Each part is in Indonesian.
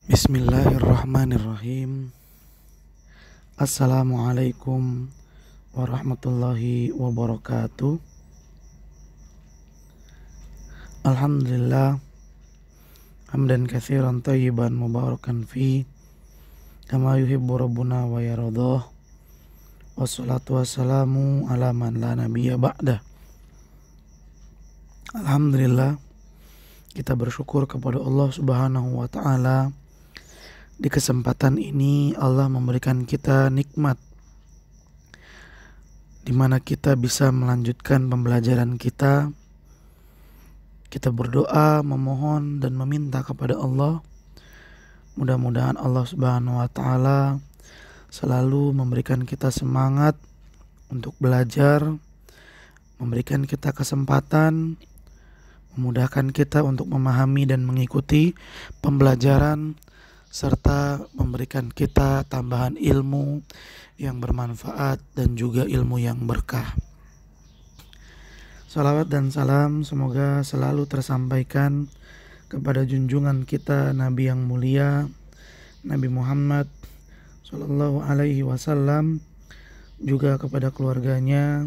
Bismillahirrahmanirrahim. Assalamualaikum warahmatullahi wabarakatuh. Alhamdulillah hamdan katsiran thayyiban mubarakan fi kama yuhibbu rabbuna wa yardah. Wassalatu wassalamu ala man la nabiyya ba'dah. Alhamdulillah, kita bersyukur kepada Allah Subhanahu wa taala. Di kesempatan ini Allah memberikan kita nikmat di mana kita bisa melanjutkan pembelajaran kita. Kita berdoa, memohon dan meminta kepada Allah. Mudah-mudahan Allah Subhanahu wa taala selalu memberikan kita semangat untuk belajar, memberikan kita kesempatan, memudahkan kita untuk memahami dan mengikuti pembelajaran, serta memberikan kita tambahan ilmu yang bermanfaat dan juga ilmu yang berkah. Salawat dan salam semoga selalu tersampaikan kepada junjungan kita Nabi yang mulia, Nabi Muhammad Sallallahu Alaihi Wasallam, juga kepada keluarganya,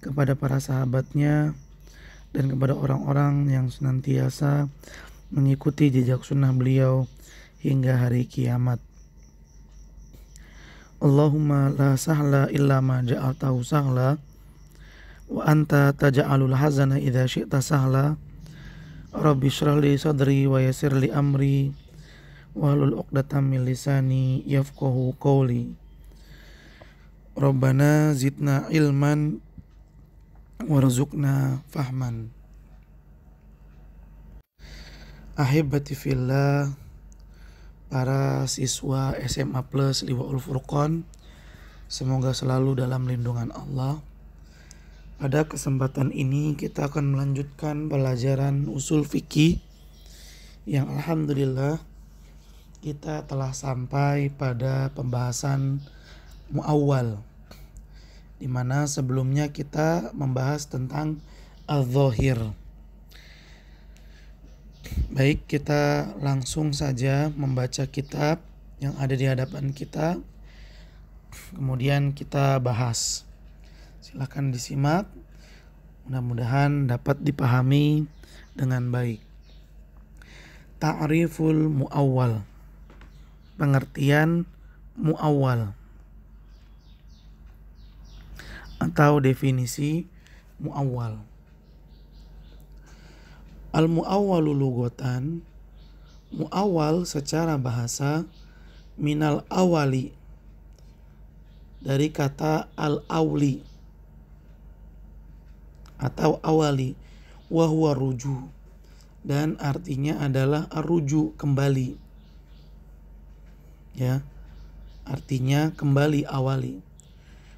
kepada para sahabatnya, dan kepada orang-orang yang senantiasa mengikuti jejak sunnah beliau hingga hari kiamat. Allahumma la sahla illa ma ja'altahu sahla wa anta taj'alul hazana idza syi'ta sahla. Rabbi shrah li sadri wa yassir li amri wahlul 'uqdatam min lisani yafqahu qawli. Rabbana zidna ilman warzuqna fahman. Ahibati fillah, para siswa SMA Plus Liwaul Furqan, semoga selalu dalam lindungan Allah. Pada kesempatan ini kita akan melanjutkan pelajaran usul fikih yang alhamdulillah kita telah sampai pada pembahasan muawwal, di mana sebelumnya kita membahas tentang al-zahir. Baik, kita langsung saja membaca kitab yang ada di hadapan kita, kemudian kita bahas. Silakan disimak, mudah-mudahan dapat dipahami dengan baik. Ta'riful muawwal, pengertian muawwal atau definisi muawwal. Al-muawwalu lughatan, muawwal secara bahasa, minal awali, dari kata al-awli atau awali, wa huwa ruju, dan artinya adalah ruju, kembali. Ya, artinya kembali, awali.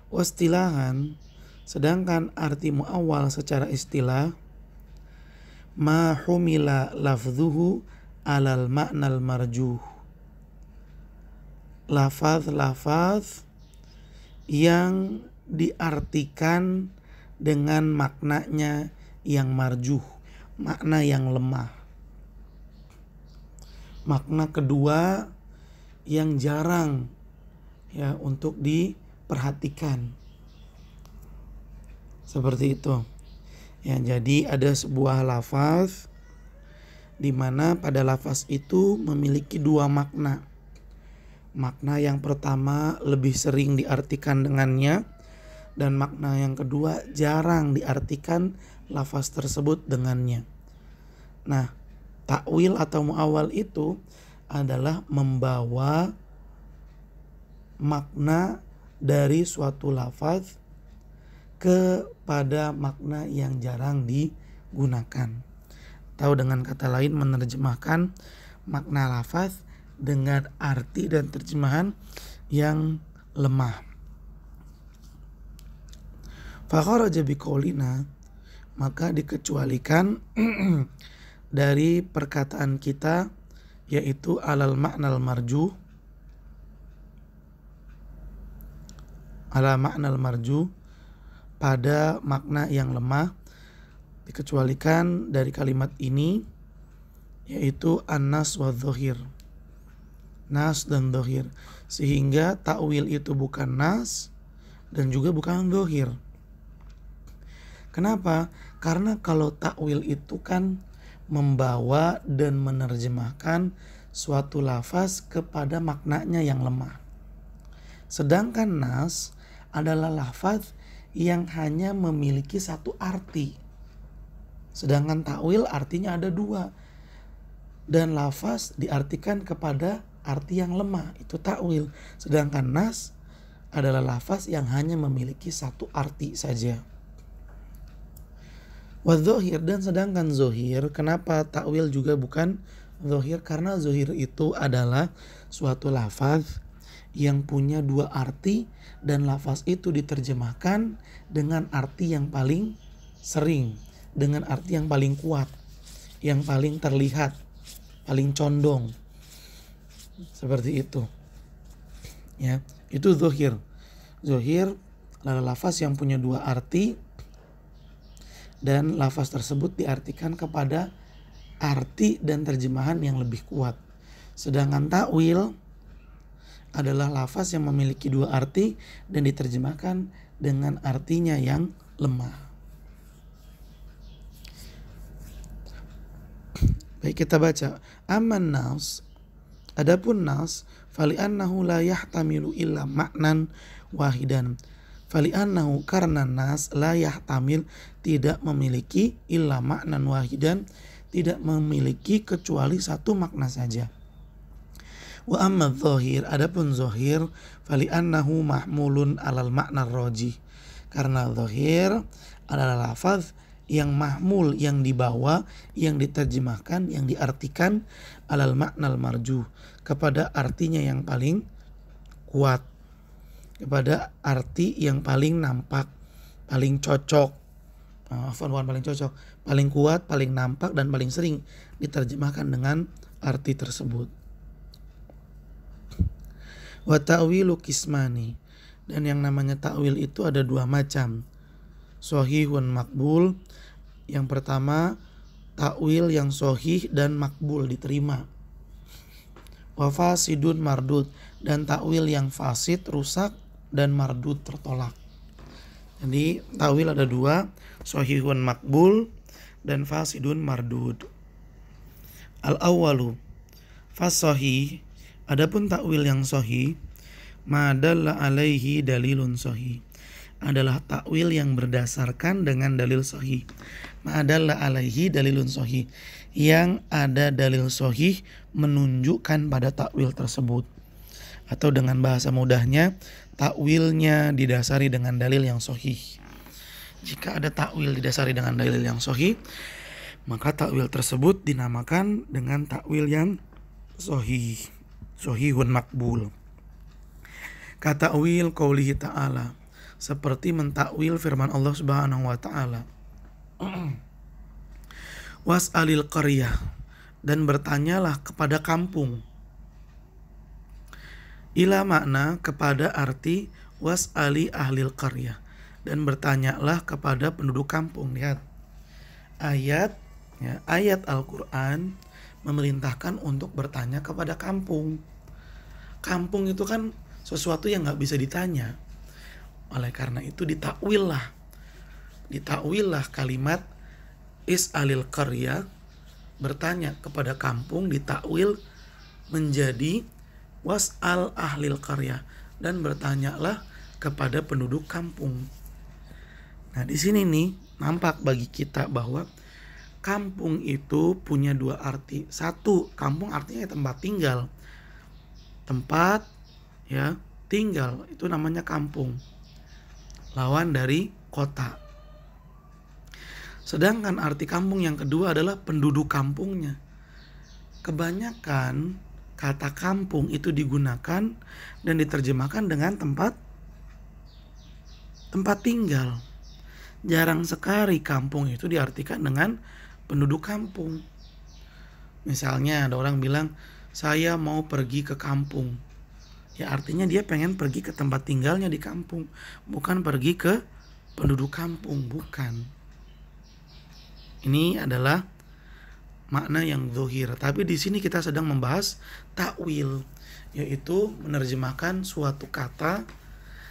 Wastilahan, sedangkan arti muawwal secara istilah, ma humila lafzuhu alal ma'nal marjuh, lafaz-lafaz yang diartikan dengan maknanya yang marjuh, makna yang lemah, makna kedua yang jarang ya untuk diperhatikan, seperti itu. Ya, jadi ada sebuah lafaz di mana pada lafaz itu memiliki dua makna. Makna yang pertama lebih sering diartikan dengannya, dan makna yang kedua jarang diartikan lafaz tersebut dengannya. Nah, takwil atau muawwal itu adalah membawa makna dari suatu lafaz kepada makna yang jarang digunakan. Atau dengan kata lain, menerjemahkan makna lafaz dengan arti dan terjemahan yang lemah. Fakharaja biqaulina, maka dikecualikan dari perkataan kita, yaitu alal ma'nal marjuh, ala ma'nal marjuh, pada makna yang lemah, dikecualikan dari kalimat ini, yaitu an-nas wa dhahir, nas dan dhohir. Sehingga takwil itu bukan nas dan juga bukan dhohir. Kenapa? Karena kalau takwil itu kan membawa dan menerjemahkan suatu lafaz kepada maknanya yang lemah. Sedangkan nas adalah lafaz yang hanya memiliki satu arti. Sedangkan takwil artinya ada dua. Dan lafaz diartikan kepada arti yang lemah, itu takwil. Sedangkan nas adalah lafaz yang hanya memiliki satu arti saja. Wadzohir, dan sedangkan zohir, kenapa takwil juga bukan zohir? Karena zohir itu adalah suatu lafaz yang punya dua arti dan lafaz itu diterjemahkan dengan arti yang paling sering, dengan arti yang paling kuat, yang paling terlihat, paling condong. Seperti itu. Ya, itu zohir. Zohir adalah lafaz yang punya dua arti dan lafaz tersebut diartikan kepada arti dan terjemahan yang lebih kuat. Sedangkan takwil adalah lafaz yang memiliki dua arti dan diterjemahkan dengan artinya yang lemah. Baik, kita baca. Amman nas, adapun nas, fali'annahu la yahtamilu illa ma'nan wahidan. Fali'annahu, karena nas, la yahtamil, tidak memiliki illa ma'nan wahidan, tidak memiliki kecuali satu makna saja. Wa amma dzohir, adapun zohir, fali'annahu mahmulun alal makna rajih. Karena zohir adalah lafaz yang mahmul, yang dibawa, yang diterjemahkan, yang diartikan alal maknal marjuh, kepada artinya yang paling kuat, kepada arti yang paling nampak, paling cocok. Bukan paling cocok, paling kuat, paling nampak, dan paling sering diterjemahkan dengan arti tersebut. Wa ta'wilu qismani, dan yang namanya ta'wil itu ada dua macam. Shahihun makbul, yang pertama ta'wil yang sahih dan makbul, diterima. Wa fasidun mardud, dan ta'wil yang fasid, rusak, dan mardud, tertolak. Jadi ta'wil ada dua, shahihun makbul dan fasidun mardud. Al-awwalu fas-sahih, adapun ta'wil yang sahih, ma dalla alaihi dalilun sahih, adalah takwil yang berdasarkan dengan dalil sahih. Ma dalla alaihi dalilun sahih, yang ada dalil sahih menunjukkan pada takwil tersebut. Atau dengan bahasa mudahnya, takwilnya didasari dengan dalil yang sahih. Jika ada takwil didasari dengan dalil yang sahih, maka takwil tersebut dinamakan dengan takwil yang sahih, sahihun makbul. Katakwil qaulihi ta'ala, seperti mentakwil firman Allah Subhanahu wa taala. Was'alil qaryah, dan bertanyalah kepada kampung. Ila makna, kepada arti was'ali ahlil qaryah, dan bertanyalah kepada penduduk kampung. Lihat, ayat Al-Quran memerintahkan untuk bertanya kepada kampung. Kampung itu kan sesuatu yang gak bisa ditanya. Oleh karena itu ditakwillah kalimat is'alil qaryah, bertanya kepada kampung, ditakwil menjadi was'al ahlil qaryah, dan bertanyalah kepada penduduk kampung. Nah, di sini nih nampak bagi kita bahwa kampung itu punya dua arti. Satu, kampung artinya tempat tinggal. Tempat tinggal itu namanya kampung. Lawan dari kota. Sedangkan arti kampung yang kedua adalah penduduk kampungnya. Kebanyakan kata kampung itu digunakan dan diterjemahkan dengan tempat tinggal. Jarang sekali kampung itu diartikan dengan penduduk kampung. Misalnya ada orang bilang, saya mau pergi ke kampung. Ya artinya dia pengen pergi ke tempat tinggalnya di kampung, bukan pergi ke penduduk kampung, bukan. Ini adalah makna yang zuhir. Tapi di sini kita sedang membahas takwil, yaitu menerjemahkan suatu kata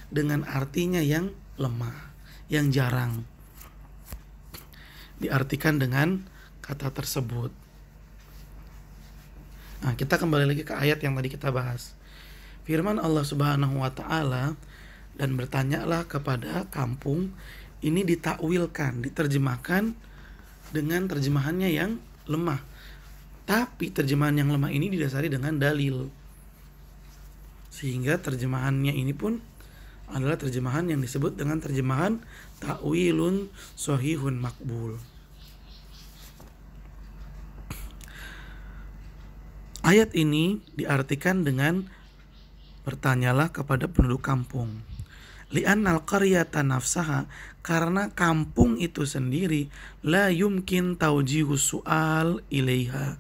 dengan artinya yang lemah, yang jarang diartikan dengan kata tersebut. Nah, kita kembali lagi ke ayat yang tadi kita bahas. Firman Allah Subhanahu wa taala, dan bertanyalah kepada kampung, ini ditakwilkan, diterjemahkan dengan terjemahannya yang lemah. Tapi terjemahan yang lemah ini didasari dengan dalil. Sehingga terjemahannya ini pun adalah terjemahan yang disebut dengan terjemahan ta'wilun shahihun makbul. Ayat ini diartikan dengan bertanyalah kepada penduduk kampung. Li'annal qaryata nafsaha, karena kampung itu sendiri la yumkin taujihu su'al ilaiha,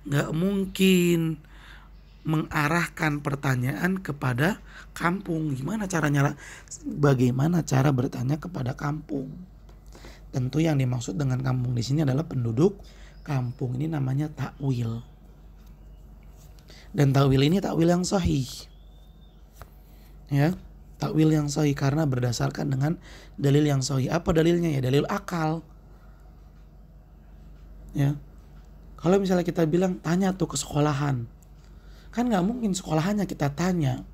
gak mungkin mengarahkan pertanyaan kepada kampung. Bagaimana cara bertanya kepada kampung? Tentu yang dimaksud dengan kampung di sini adalah penduduk kampung. Ini namanya takwil. Dan takwil ini takwil yang sahih. Ya, takwil yang sahih karena berdasarkan dengan dalil yang sahih. Apa dalilnya? Ya dalil akal. Ya. Kalau misalnya kita bilang tanya tuh ke sekolahan, kan nggak mungkin sekolahannya kita tanya.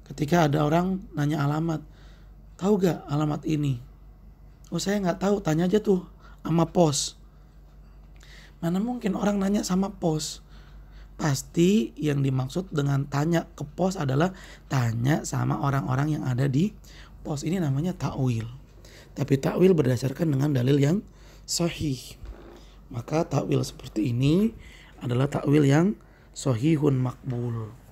Ketika ada orang nanya alamat, tahu gak alamat ini? Oh saya nggak tahu, tanya aja tuh sama pos. Mana mungkin orang nanya sama pos? Pasti yang dimaksud dengan tanya ke pos adalah tanya sama orang-orang yang ada di pos. Ini namanya takwil. Tapi takwil berdasarkan dengan dalil yang sahih. Maka takwil seperti ini adalah takwil yang sahihun makbul.